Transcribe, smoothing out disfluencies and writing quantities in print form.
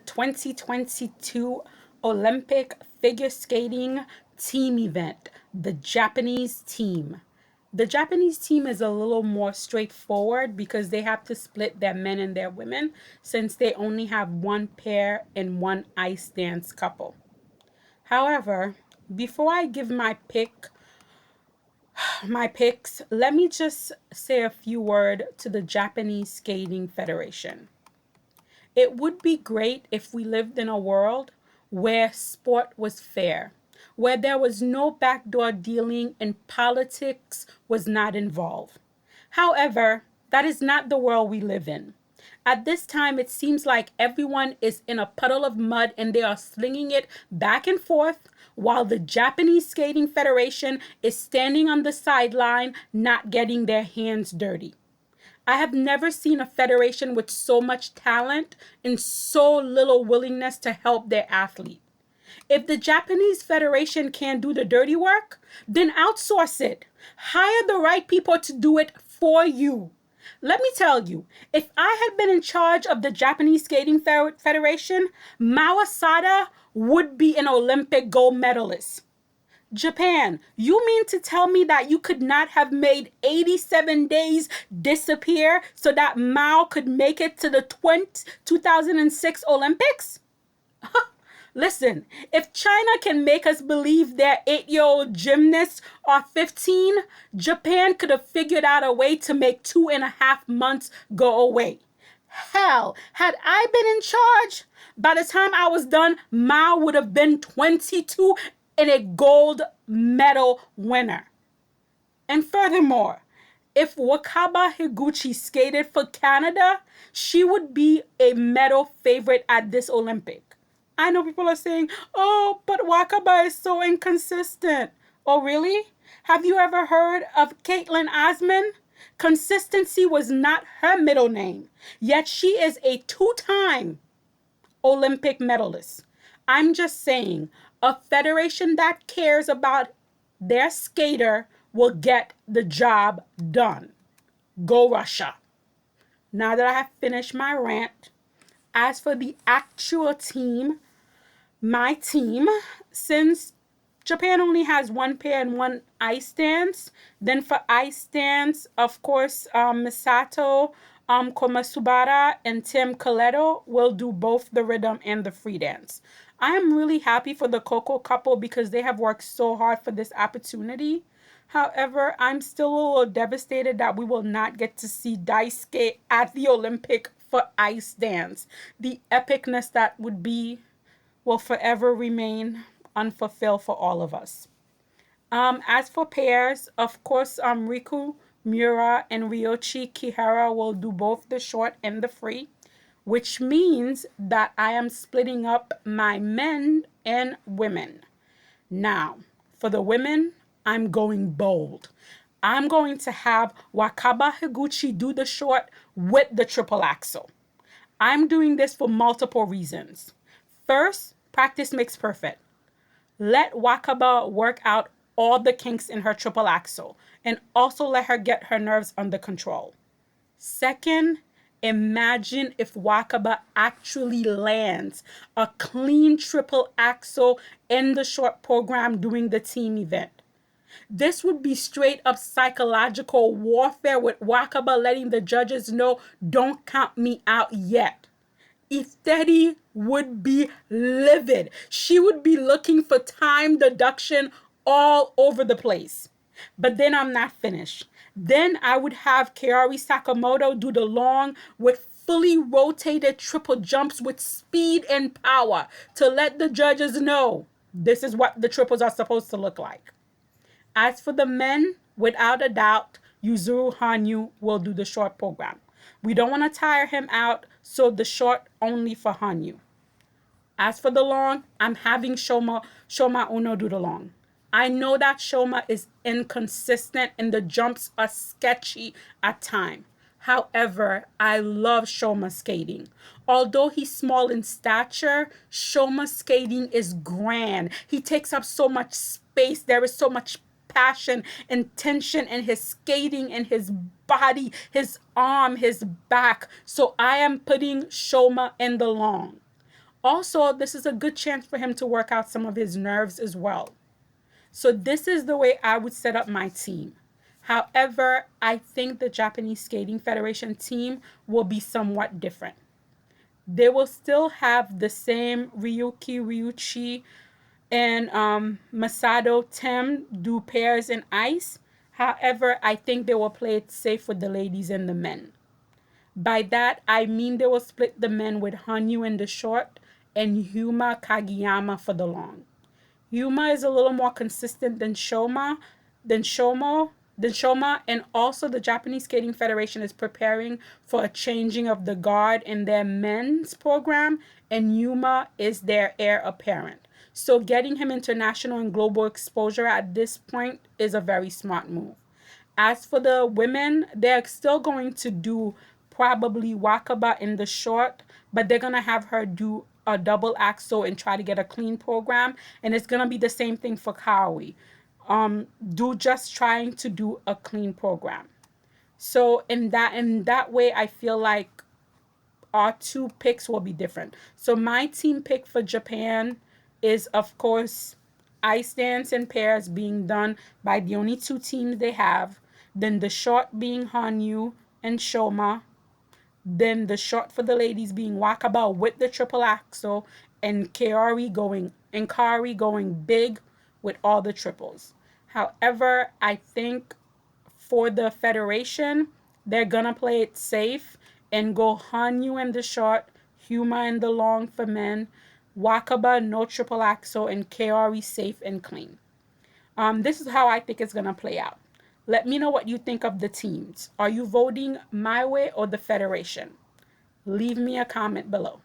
2022 Olympic figure skating team event, the Japanese team. The Japanese team is a little more straightforward because they have to split their men and their women since they only have one pair and one ice dance couple. However, before I give my picks, let me just say a few words to the Japanese Skating Federation. It would be great if we lived in a world where sport was fair, where there was no backdoor dealing and politics was not involved. However, that is not the world we live in. At this time, it seems like everyone is in a puddle of mud and they are slinging it back and forth while the Japanese Skating Federation is standing on the sideline, not getting their hands dirty. I have never seen a federation with so much talent and so little willingness to help their athlete. If the Japanese Federation can't do the dirty work, then outsource it. Hire the right people to do it for you. Let me tell you, if I had been in charge of the Japanese Skating Federation, Mao Asada would be an Olympic gold medalist. Japan, you mean to tell me that you could not have made 87 days disappear so that Mao could make it to the 2006 Olympics? Listen, if China can make us believe their 8-year-old gymnasts are 15, Japan could have figured out a way to make 2.5 months go away. Hell, had I been in charge, by the time I was done, Mao would have been 22 and a gold medal winner. And furthermore, if Wakaba Higuchi skated for Canada, she would be a medal favorite at this Olympic. I know people are saying, oh, but Wakaba is so inconsistent. Oh, really? Have you ever heard of Caitlin Osman? Consistency was not her middle name, yet she is a 2-time Olympic medalist. I'm just saying, a federation that cares about their skater will get the job done. Go Russia. Now that I have finished my rant, as for the actual team, my team, since Japan only has one pair and one ice dance, then for ice dance, of course, Misato Komasubara and Tim Coletto will do both the rhythm and the free dance. I am really happy for the Coco couple because they have worked so hard for this opportunity. However, I'm still a little devastated that we will not get to see Daisuke at the Olympic for ice dance. The epicness that would be will forever remain unfulfilled for all of us. As for pairs, of course, Riku Miura and Ryochi Kihara will do both the short and the free, which means that I am splitting up my men and women. Now, for the women, I'm going bold. I'm going to have Wakaba Higuchi do the short with the triple axel. I'm doing this for multiple reasons. First, practice makes perfect. Let Wakaba work out all the kinks in her triple axel and also let her get her nerves under control. Second, imagine if Wakaba actually lands a clean triple axel in the short program during the team event. This would be straight up psychological warfare with Wakaba letting the judges know, don't count me out yet. Ifedi would be livid. She would be looking for time deduction all over the place. But then I'm not finished. Then I would have Kaori Sakamoto do the long with fully rotated triple jumps with speed and power to let the judges know this is what the triples are supposed to look like. As for the men, without a doubt, Yuzuru Hanyu will do the short program. We don't want to tire him out, so the short only for Hanyu. As for the long, I'm having Shoma Uno do the long. I know that Shoma is inconsistent and the jumps are sketchy at times. However, I love Shoma skating. Although he's small in stature, Shoma skating is grand. He takes up so much space. There is so much passion and tension in his skating and his body, his arm, his back. So I am putting Shoma in the long. Also, this is a good chance for him to work out some of his nerves as well. So this is the way I would set up my team. However, I think the Japanese Skating Federation team will be somewhat different. They will still have the same Ryuki, Ryuchi, and Masato Tem do pairs in ice. However, I think they will play it safe with the ladies and the men. By that, I mean they will split the men with Hanyu in the short and Huma Kageyama for the long. Yuma is a little more consistent than Shomo, than Shoma, and also the Japanese Skating Federation is preparing for a changing of the guard in their men's program, and Yuma is their heir apparent. So getting him international and global exposure at this point is a very smart move. As for the women, they're still going to do probably Wakaba in the short, but they're going to have her do a double axel and try to get a clean program. And it's going to be the same thing for Kawi. Do just trying to do a clean program. So in that way, I feel like our two picks will be different. So my team pick for Japan is, of course, ice dance in pairs being done by the only two teams they have. Then the short being Hanyu and Shoma. Then the short for the ladies being Wakaba with the triple axel, and Kari going big with all the triples. However, I think for the federation, they're gonna play it safe and go Hanyu in the short, Huma in the long for men, Wakaba no triple axel, and Kari safe and clean. This is how I think it's gonna play out. Let me know what you think of the teams. Are you voting my way or the federation? Leave me a comment below.